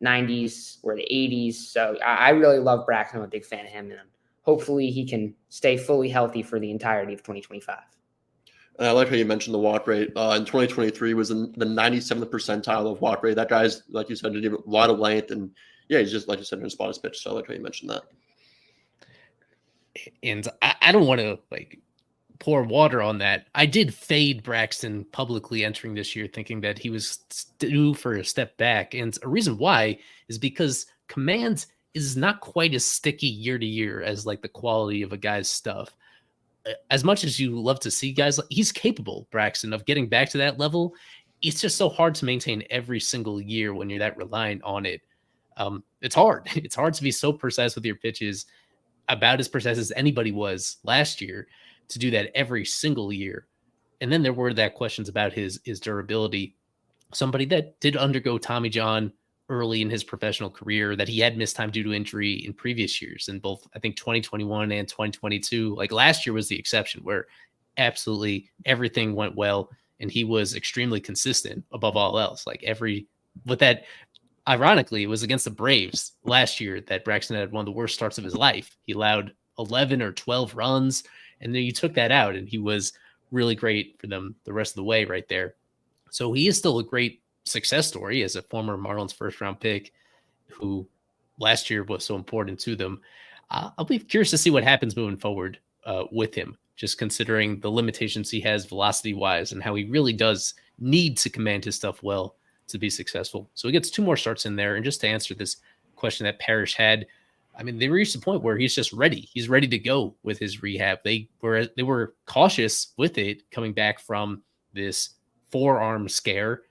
90s or the 80s. So I really love Braxton. I'm a big fan of him, and hopefully he can stay fully healthy for the entirety of 2025. And I like how you mentioned the walk rate. In 2023 was in the 97th percentile of walk rate. That guy's, like you said, a lot of length. And yeah, he's just, like you said, in spot his pitch. So I like how you mentioned that. And I don't want to pour water on that. I did fade Braxton publicly entering this year, thinking that he was due for a step back. And a reason why is because command is not quite as sticky year to year as the quality of a guy's stuff. As much as you love to see guys, he's capable, Braxton, of getting back to that level. It's just so hard to maintain every single year when you're that reliant on it. It's hard. It's hard to be so precise with your pitches, about as precise as anybody was last year, to do that every single year. And then there were questions about his durability. Somebody that did undergo Tommy John early in his professional career, that he had missed time due to injury in previous years, in both, I think, 2021 and 2022. Last year was the exception, where absolutely everything went well and he was extremely consistent above all else. With that ironically, it was against the Braves last year that Braxton had one of the worst starts of his life. He allowed 11 or 12 runs, and then you took that out, and he was really great for them the rest of the way right there. So he is still a great success story as a former Marlins first-round pick who last year was so important to them. I'll be curious to see what happens moving forward with him, just considering the limitations he has velocity-wise and how he really does need to command his stuff well to be successful. So he gets 2 more starts in there. And just to answer this question that Parrish had, I mean, they reached a point where he's just ready. He's ready to go with his rehab. They were cautious with it coming back from this forearm scare,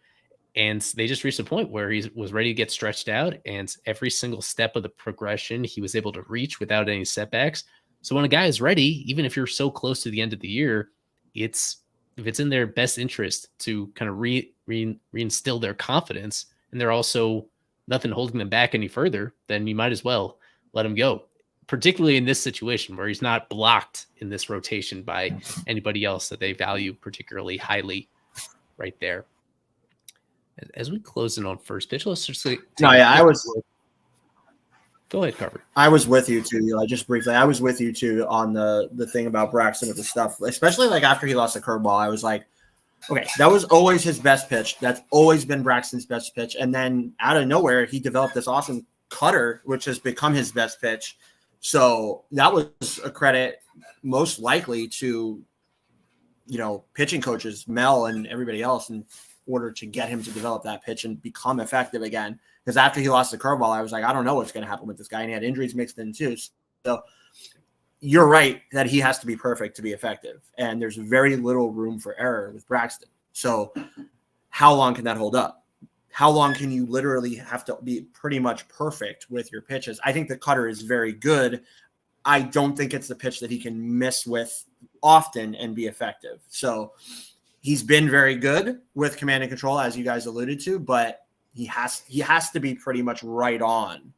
and they just reached a point where he was ready to get stretched out, and every single step of the progression he was able to reach without any setbacks. So when a guy is ready, even if you're so close to the end of the year, if it's in their best interest to kind of reinstill their confidence, and they're also nothing holding them back any further, then you might as well let him go, particularly in this situation where he's not blocked in this rotation by anybody else that they value particularly highly right there. As we close in on first pitch, let's just go ahead, Carver. I was with you too, Eli. Just briefly, I was with you too on the thing about Braxton with the stuff, especially like after he lost the curveball. I was like, okay, that was always his best pitch. That's always been Braxton's best pitch. And then out of nowhere, he developed this awesome cutter, which has become his best pitch. So that was a credit most likely to, pitching coaches, Mel and everybody else, in order to get him to develop that pitch and become effective again. Because after he lost the curveball, I was like, I don't know what's going to happen with this guy. And he had injuries mixed in too. So you're right that he has to be perfect to be effective. And there's very little room for error with Braxton. So how long can that hold up? How long can you literally have to be pretty much perfect with your pitches? I think the cutter is very good. I don't think it's the pitch that he can miss with often and be effective. So he's been very good with command and control, as you guys alluded to, but he has to be pretty much right on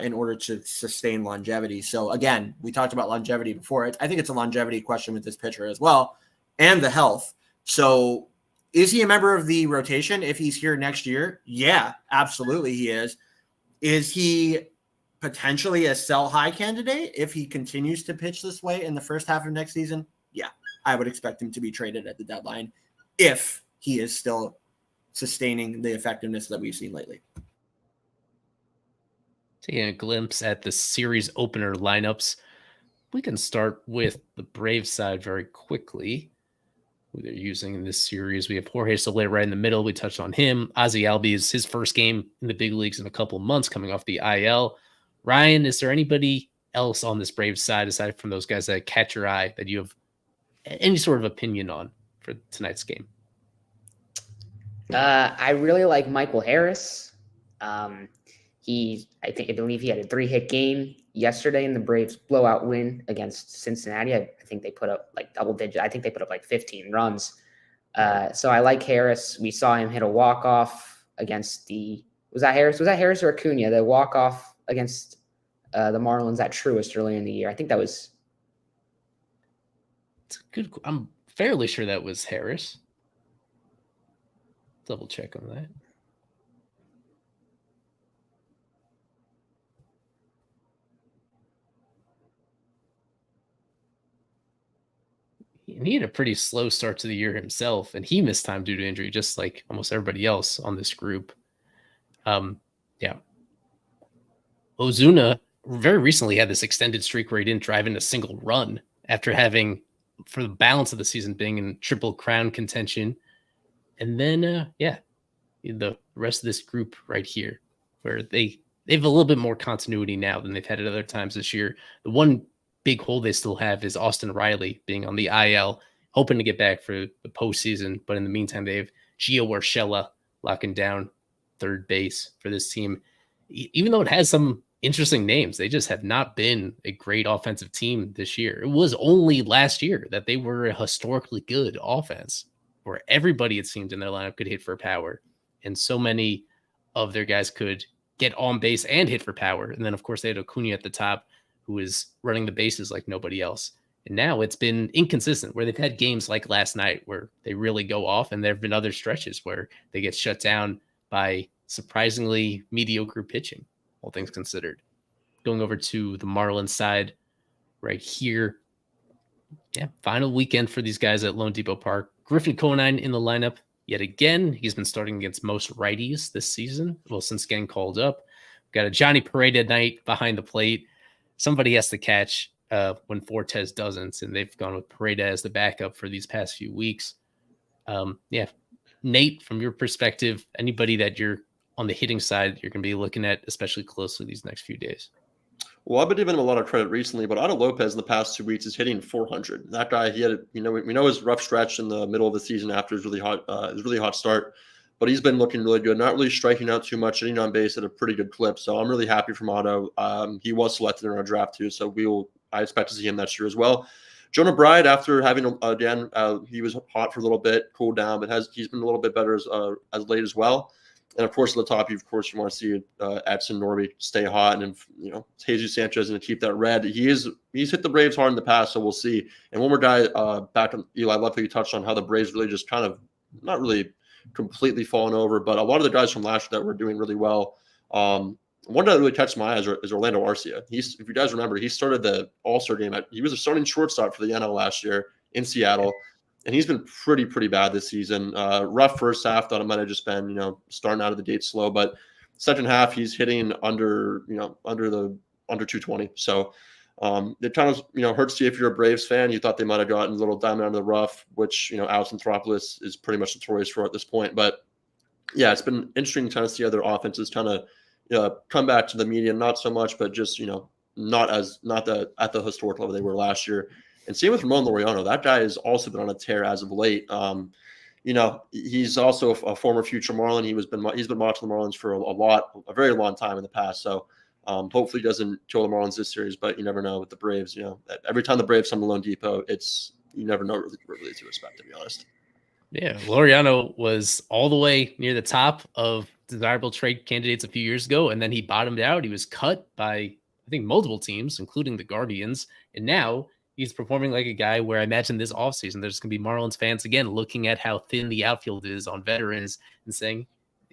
in order to sustain longevity. So again, we talked about longevity before. I think it's a longevity question with this pitcher as well, and the health. So is he a member of the rotation if he's here next year? Yeah, absolutely he is. Is he potentially a sell high candidate if he continues to pitch this way in the first half of next season? Yeah, I would expect him to be traded at the deadline if he is still sustaining the effectiveness that we've seen lately. Taking a glimpse at the series opener lineups, we can start with the Braves side very quickly. Who they're using in this series. We have Jorge Soler right in the middle. We touched on him. Ozzie Albies, his first game in the big leagues in a couple of months coming off the IL. Ryan, is there anybody else on this Braves side aside from those guys that catch your eye that you have any sort of opinion on for tonight's game? I really like Michael Harris. I believe he had a 3-hit game yesterday in the Braves blowout win against Cincinnati. I think they put up like double digit. I think they put up like 15 runs. So I like Harris. We saw him hit a walk-off against was that Harris or Acuna? The walk-off against the Marlins at Truist earlier in the year. I think that was. It's good. I'm fairly sure that was Harris. Double check on that. And he had a pretty slow start to the year himself, and he missed time due to injury, just like almost everybody else on this group. Ozuna very recently had this extended streak where he didn't drive in a single run after having, for the balance of the season, being in Triple Crown contention. And then, the rest of this group right here, where they have a little bit more continuity now than they've had at other times this year. The one big hole they still have is Austin Riley being on the IL, hoping to get back for the postseason. But in the meantime, they have Gio Urshela locking down third base for this team. Even though it has some interesting names, they just have not been a great offensive team this year. It was only last year that they were a historically good offense where everybody, it seemed, in their lineup could hit for power. And so many of their guys could get on base and hit for power. And then, of course, they had Acuna at the top, who is running the bases like nobody else. And now it's been inconsistent where they've had games like last night where they really go off, and there have been other stretches where they get shut down by surprisingly mediocre pitching, all things considered. Going over to the Marlins side right here. Yeah, final weekend for these guys at Lone Depot Park. Griffin Conine in the lineup yet again. He's been starting against most righties this season, well, since getting called up. Got a Johnny Pareda night behind the plate. Somebody has to catch when Fortes doesn't, and they've gone with Pareda as the backup for these past few weeks. Yeah, Nate, from your perspective, anybody that you're on the hitting side you're going to be looking at especially closely these next few days? Well, I've been giving him a lot of credit recently, but Otto Lopez in the past 2 weeks is hitting 400. That guy, he had, we know his rough stretch in the middle of the season after his really hot start, but he's been looking really good. Not really striking out too much, hitting on base at a pretty good clip. So I'm really happy from Otto. He was selected in our draft too, so I expect to see him next year as well. Jonah Bride, after having again, he was hot for a little bit, cooled down, but he's been a little bit better as late as well. And of course, at the top, you want to see Edson Norby stay hot, and Jesus Sanchez and to keep that red. He's hit the Braves hard in the past, so we'll see. And one more guy back on Eli. I love how you touched on how the Braves really just kind of not really completely fallen over, but a lot of the guys from last year that were doing really well. One that really catches my eyes is Orlando Arcia. If you guys remember, he started the All-Star game. He was a starting shortstop for the NL last year in Seattle. And he's been pretty bad this season. Rough first half. Thought it might have just been, starting out of the gate slow. But second half, he's hitting under 220. So it kind of, hurts you if you're a Braves fan. You thought they might have gotten a little diamond out of the rough, which, Alex Anthopoulos is pretty much notorious for at this point. But yeah, it's been interesting to kind of see other offenses kind of come back to the median. Not so much, but just, not at the historic level they were last year. And same with Ramon Laureano. That guy has also been on a tear as of late. He's also a former future Marlin. He's been watching the Marlins for a very long time in the past. So hopefully he doesn't kill the Marlins this series, but you never know with the Braves. Every time the Braves come to Lone Depot, you never know really to expect, to be honest. Yeah, Laureano was all the way near the top of desirable trade candidates a few years ago, and then he bottomed out. He was cut by, I think, multiple teams, including the Guardians, and now he's performing like a guy where I imagine this offseason there's going to be Marlins fans again looking at how thin the outfield is on veterans and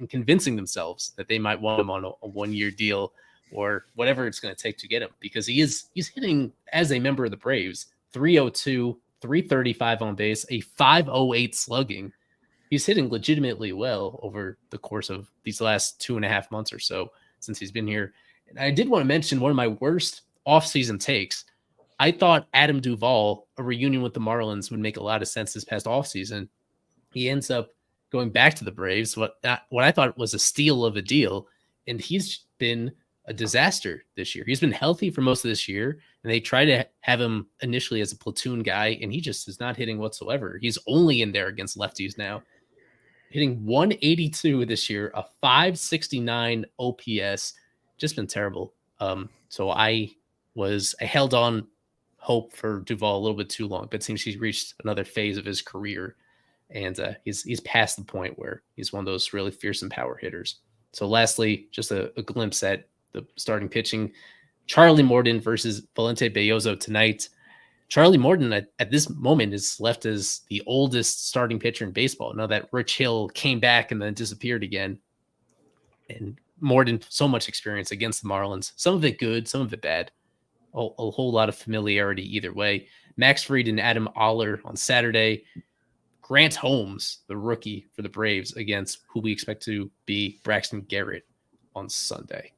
convincing themselves that they might want him on a 1-year deal or whatever it's going to take to get him, because he's hitting as a member of the Braves 302, 335 on base, a 508 slugging. He's hitting legitimately well over the course of these last 2.5 months or so since he's been here. And I did want to mention one of my worst offseason takes. I thought Adam Duvall, a reunion with the Marlins, would make a lot of sense this past offseason. He ends up going back to the Braves, what I thought was a steal of a deal, and he's been a disaster this year. He's been healthy for most of this year, and they try to have him initially as a platoon guy, and he just is not hitting whatsoever. He's only in there against lefties now, hitting 182 this year, a 569 OPS, just been terrible. So I held on hope for Duvall a little bit too long, but it seems he's reached another phase of his career, and he's past the point where he's one of those really fearsome power hitters. So lastly, just a glimpse at the starting pitching. Charlie Morton versus Valente Belloso tonight. Charlie Morton at this moment is left as the oldest starting pitcher in baseball. Now that Rich Hill came back and then disappeared again, and Morton, so much experience against the Marlins, some of it good, some of it bad. A whole lot of familiarity either way. Max Fried and Adam Oller on Saturday. Grant Holmes, the rookie for the Braves, against who we expect to be Braxton Garrett on Sunday.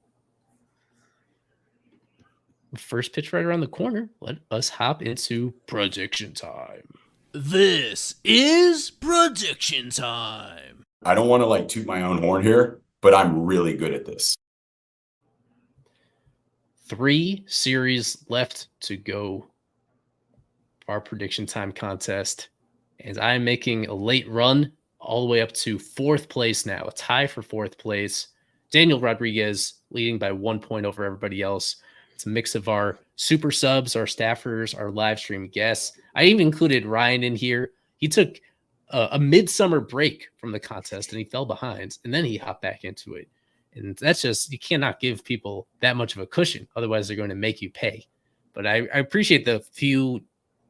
First pitch right around the corner. Let us hop into prediction time. This is prediction time. I don't want to toot my own horn here, but I'm really good at this. 3 series left to go for our prediction time contest. And I'm making a late run all the way up to 4th place now, a tie for 4th place. Daniel Rodriguez leading by 1 point over everybody else. It's a mix of our super subs, our staffers, our live stream guests. I even included Ryan in here. He took a midsummer break from the contest and he fell behind, and then he hopped back into it. And that's just, you cannot give people that much of a cushion. Otherwise, they're going to make you pay. But I appreciate the few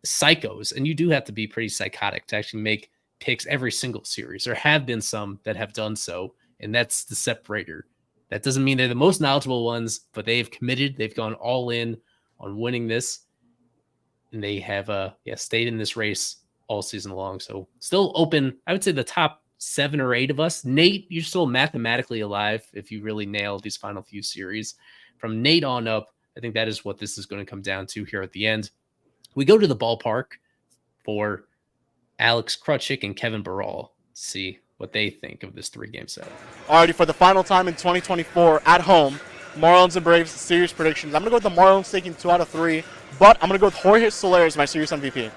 psychos, and you do have to be pretty psychotic to actually make picks every single series. There have been some that have done so, and that's the separator. That doesn't mean they're the most knowledgeable ones, but they've committed. They've gone all in on winning this, and they have stayed in this race all season long. So still open. I would say the top 7 or 8 of us. Nate, you're still mathematically alive if you really nail these final few series. From Nate on up, I think that is what this is going to come down to here at the end. We go to the ballpark for Alex Krutchik and Kevin Barral. See what they think of this 3-game set. Alrighty, for the final time in 2024 at home, Marlins and Braves series predictions. I'm going to go with the Marlins taking 2 out of 3, but I'm going to go with Jorge Soler as my series MVP.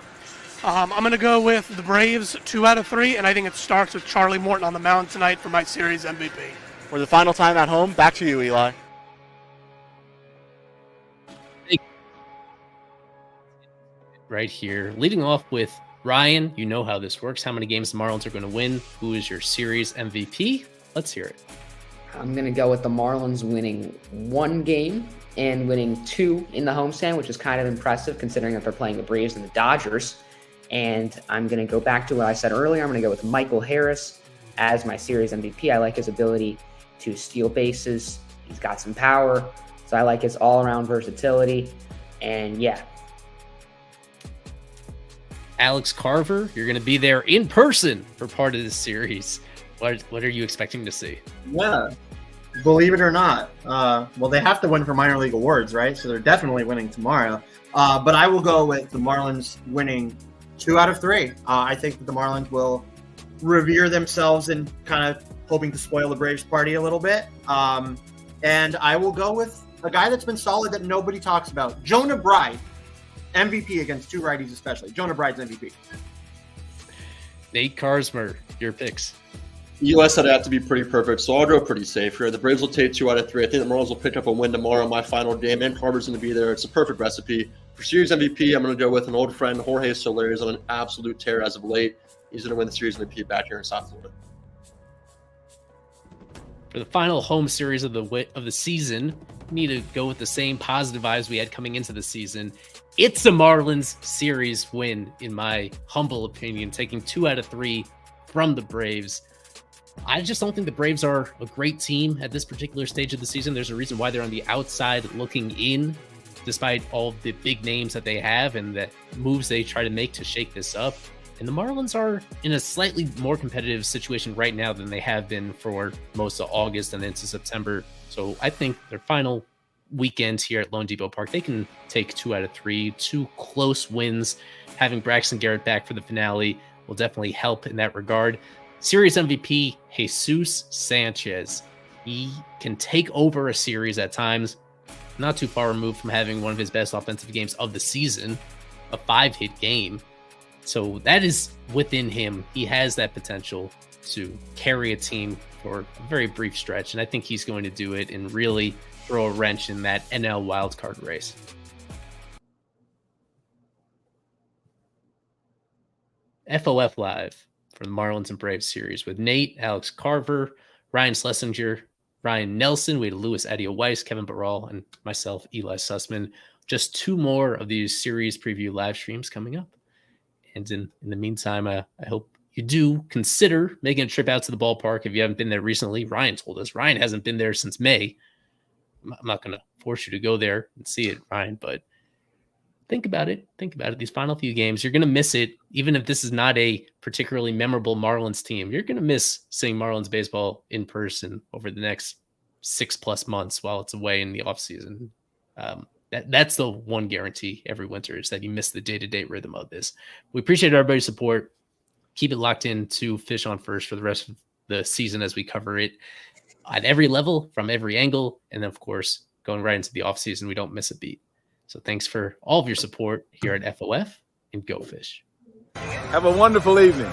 I'm going to go with the Braves 2 out of 3, and I think it starts with Charlie Morton on the mound tonight for my series MVP. For the final time at home, back to you, Eli. Right here, leading off with Ryan. You know how this works. How many games the Marlins are going to win? Who is your series MVP? Let's hear it. I'm going to go with the Marlins winning 1 game and winning 2 in the homestand, which is kind of impressive considering that they're playing the Braves and the Dodgers. And I'm going to go back to what I said earlier. I'm going to go with Michael Harris as my series MVP. I like his ability to steal bases. He's got some power. So I like his all-around versatility. And yeah. Alex Carver, you're going to be there in person for part of this series. What are you expecting to see? Yeah, believe it or not. Well, they have to win for minor league awards, right? So they're definitely winning tomorrow. But I will go with the Marlins winning 2 out of 3. I think that the Marlins will revere themselves and kind of hoping to spoil the Braves party a little bit. And I will go with a guy that's been solid that nobody talks about, Jonah Bride. MVP against 2 righties especially. Jonah Bride's MVP. Nate Karsmer, your picks. Eli said I have to be pretty perfect, so I'll go pretty safe here. The Braves will take 2 out of 3. I think the Marlins will pick up a win tomorrow in my final game, and Carver's going to be there. It's a perfect recipe. For series MVP, I'm going to go with an old friend, Jorge Soler. He's on an absolute tear as of late. He's going to win the series MVP back here in South Florida. For the final home series of the season, we need to go with the same positive vibes we had coming into the season. It's a Marlins series win, in my humble opinion, taking 2 out of 3 from the Braves. I just don't think the Braves are a great team at this particular stage of the season. There's a reason why they're on the outside looking in, despite all the big names that they have and the moves they try to make to shake this up. And the Marlins are in a slightly more competitive situation right now than they have been for most of August and into September. So I think their final weekend here at Lone Depot Park, they can take 2 out of 3, 2 close wins. Having Braxton Garrett back for the finale will definitely help in that regard. Series MVP, Jesus Sanchez. He can take over a series at times, not too far removed from having one of his best offensive games of the season, a 5-hit game. So that is within him. He has that potential to carry a team for a very brief stretch, and I think he's going to do it and really throw a wrench in that NL wildcard race. FOF Live for the Marlins and Braves series with Nate, Alex Carver, Ryan Schlesinger, Ryan Nelson, we had Louis Adio Weiss, Kevin Barral, and myself, Eli Sussman. Just 2 more of these series preview live streams coming up. And in the meantime, I hope you do consider making a trip out to the ballpark if you haven't been there recently. Ryan told us Ryan hasn't been there since May. I'm not going to force you to go there and see it, Ryan, but think about it. Think about it. These final few games, you're going to miss it. Even if this is not a particularly memorable Marlins team, you're going to miss seeing Marlins baseball in person over the next 6+ months while it's away in the offseason. That's the one guarantee every winter, is that you miss the day-to-day rhythm of this. We appreciate everybody's support. Keep it locked in to Fish on First for the rest of the season as we cover it at every level, from every angle. And then, of course, going right into the offseason, we don't miss a beat. So thanks for all of your support here at FOF, and go Fish. Have a wonderful evening.